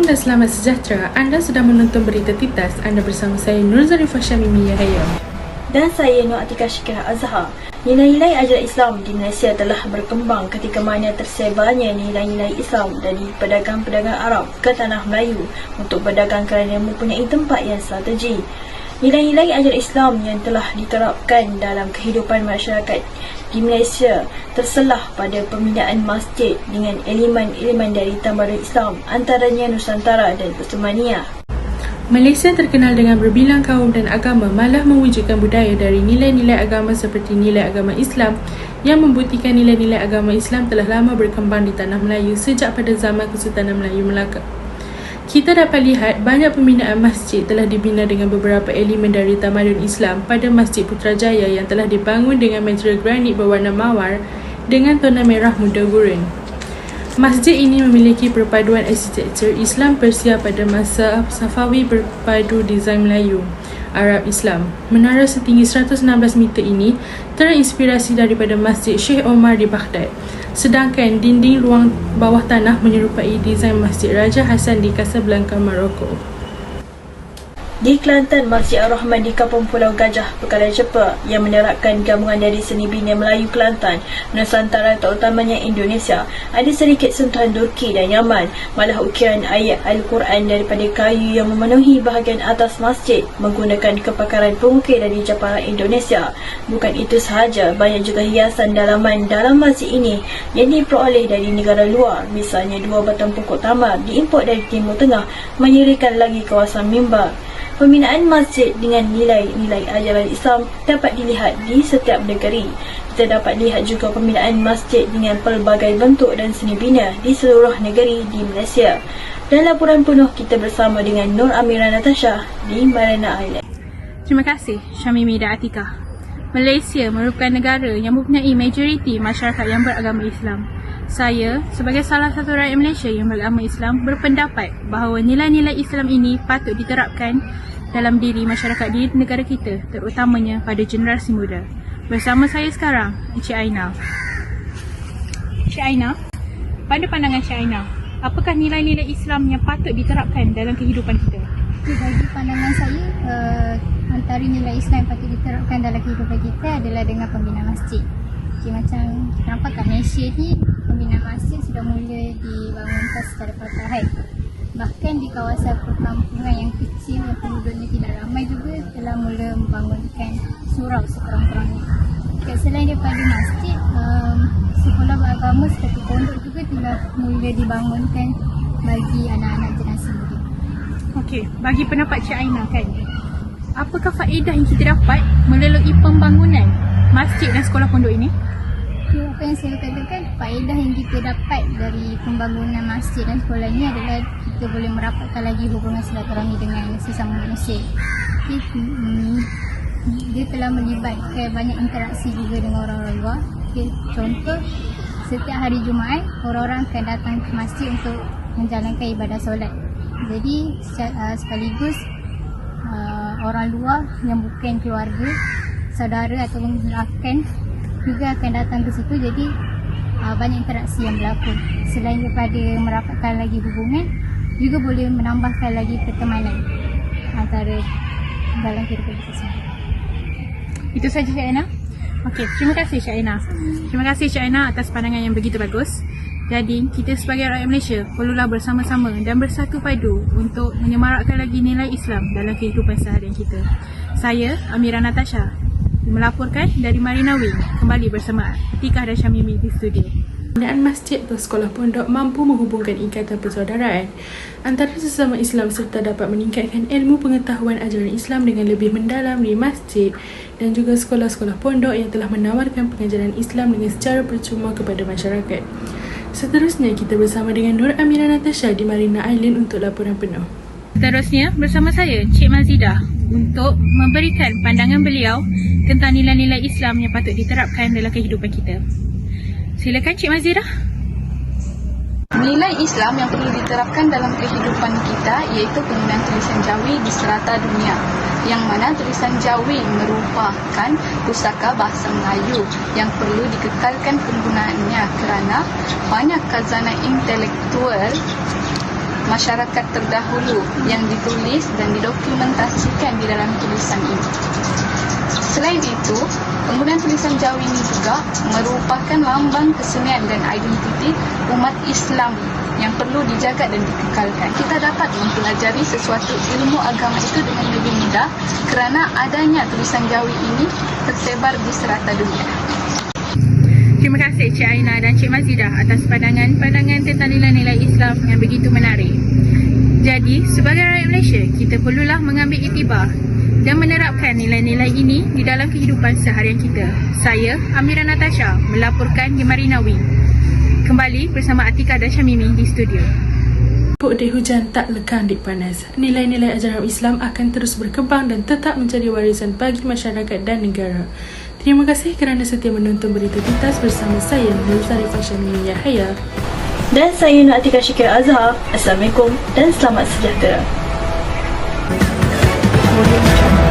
Salam dan selamat sejahtera. Anda sedang menonton berita Titas. Anda bersama saya Nur Zarifah Syamimi Yahya. Dan saya Nur Atika Syikirah Azhar. Nilai-nilai ajaran Islam di Malaysia telah berkembang ketika mana tersebarnya nilai-nilai Islam dari pedagang-pedagang Arab ke tanah Melayu untuk berdagang kerana mempunyai tempat yang strategi. Nilai-nilai ajaran Islam yang telah diterapkan dalam kehidupan masyarakat di Malaysia terselah pada pembinaan masjid dengan elemen-elemen dari tamadun Islam, antaranya Nusantara dan Osmania. Malaysia terkenal dengan berbilang kaum dan agama, malah mewujudkan budaya dari nilai-nilai agama seperti nilai agama Islam yang membuktikan nilai-nilai agama Islam telah lama berkembang di tanah Melayu sejak pada zaman Kesultanan Melayu Melaka. Kita dapat lihat banyak pembinaan masjid telah dibina dengan beberapa elemen dari tamadun Islam pada Masjid Putrajaya yang telah dibangun dengan material granit berwarna mawar dengan tona merah muda gurun. Masjid ini memiliki perpaduan arsitektur Islam Persia pada masa Safawi berpadu desain Melayu, Arab Islam. Menara setinggi 116 meter ini terinspirasi daripada Masjid Sheikh Omar di Baghdad. Sedangkan dinding ruang bawah tanah menyerupai desain Masjid Raja Hassan di Casablanca, Morocco. Di Kelantan, Masjid Ar-Rahman di Kampung Pulau Gajah, Pekalan Cepa yang menerapkan gabungan dari seni bina Melayu Kelantan, Nusantara terutamanya Indonesia, ada sedikit sentuhan Turki dan Yaman. Malah ukiran ayat Al-Quran daripada kayu yang memenuhi bahagian atas masjid menggunakan kepakaran pengukir dari Jepara Indonesia. Bukan itu sahaja, banyak juga hiasan dalaman dalam masjid ini yang diperoleh dari negara luar. Misalnya 2 batang pokok tamar diimport dari Timur Tengah, menyerikan lagi kawasan mimbar. Pembinaan masjid dengan nilai-nilai ajaran Islam dapat dilihat di setiap negeri. Kita dapat lihat juga pembinaan masjid dengan pelbagai bentuk dan seni bina di seluruh negeri di Malaysia. Dan laporan penuh kita bersama dengan Nur Amira Natasha di Marina Island. Terima kasih Syamimi dan Atika. Malaysia merupakan negara yang mempunyai majoriti masyarakat yang beragama Islam. Saya, sebagai salah satu rakyat Malaysia yang beragama Islam, berpendapat bahawa nilai-nilai Islam ini patut diterapkan dalam diri masyarakat di negara kita, terutamanya pada generasi muda. Bersama saya sekarang, Encik Aina. Encik Aina, pada pandangan Encik Aina, apakah nilai-nilai Islam yang patut diterapkan dalam kehidupan kita? Bagi pandangan saya, antara nilai Islam yang patut diterapkan dalam kehidupan kita adalah dengan pembinaan masjid. Macam kita nampak kat Malaysia ni, pembinaan masjid sudah mula dibangun secara perlahan. Bahkan di kawasan perkampungan yang kecil yang penduduknya tidak ramai juga telah mula membangunkan surau sekurang-kurangnya. Selain daripada masjid, sekolah beragama seperti pondok juga telah mula dibangunkan bagi anak-anak generasi muda. Okey, bagi pendapat Cik Aina kan, apakah faedah yang kita dapat melalui pembangunan masjid dan sekolah pondok ini? Apa yang saya katakan, faedah yang kita dapat dari pembangunan masjid dan sekolah ini adalah kita boleh merapatkan lagi hubungan silaturahmi dengan sesama manusia. Dia telah melibatkan banyak interaksi juga dengan orang-orang luar. Contoh, setiap hari Jumaat, orang-orang akan datang ke masjid untuk menjalankan ibadah solat. Jadi sekaligus orang luar yang bukan keluarga, saudara ataupun rakan juga akan datang ke situ. Jadi banyak interaksi yang berlaku. Selain daripada merapatkan lagi hubungan, juga boleh menambahkan lagi pertemanan antara dalam kehidupan kita semua. Itu saja Cik Aina. Okey, terima kasih Cik Aina. Terima kasih Cik Aina atas pandangan yang begitu bagus. Jadi, kita sebagai rakyat Malaysia perlulah bersama-sama dan bersatu padu untuk menyemarakkan lagi nilai Islam dalam kehidupan seharian kita. Saya, Amira Natasha, melaporkan dari Marina Wing, kembali bersama Atika dan Syamimi di studio. Pembinaan masjid atau sekolah pondok mampu menghubungkan ikatan persaudaraan antara sesama Islam serta dapat meningkatkan ilmu pengetahuan ajaran Islam dengan lebih mendalam di masjid dan juga sekolah-sekolah pondok yang telah menawarkan pengajaran Islam dengan secara percuma kepada masyarakat. Seterusnya, kita bersama dengan Nur Amira Natasha di Marina Island untuk laporan penuh. Seterusnya, bersama saya, Cik Mazidah, untuk memberikan pandangan beliau tentang nilai-nilai Islam yang patut diterapkan dalam kehidupan kita. Silakan Cik Mazidah. Nilai Islam yang perlu diterapkan dalam kehidupan kita iaitu penggunaan tulisan Jawi di serata dunia, yang mana tulisan Jawi merupakan pusaka bahasa Melayu yang perlu dikekalkan penggunaannya kerana banyak khazanah intelektual masyarakat terdahulu yang ditulis dan didokumentasikan di dalam tulisan ini. Selain itu, penggunaan tulisan Jawi ini juga merupakan lambang kesenian dan identiti umat Islam yang perlu dijaga dan dikekalkan. Kita dapat mempelajari sesuatu ilmu agama itu dengan lebih mudah kerana adanya tulisan Jawi ini tersebar di serata dunia. Terima kasih Cik Aina dan Cik Mazidah atas pandangan-pandangan tentang nilai-nilai Islam yang begitu menarik. Jadi, sebagai rakyat Malaysia, kita perlulah mengambil iktibar dan menerapkan nilai-nilai ini di dalam kehidupan seharian kita. Saya, Amira Natasha, melaporkan di Marinawi. Kembali bersama Atika dan Syamimi di studio. Badai hujan tak lekang di panas. Nilai-nilai ajaran Islam akan terus berkembang dan tetap menjadi warisan bagi masyarakat dan negara. Terima kasih kerana setia menonton berita tuntas bersama saya, Nur Zarifah Syamimi Yahya. Dan saya Nur Atika Syakir Azhar. Assalamualaikum dan selamat sejahtera. Audio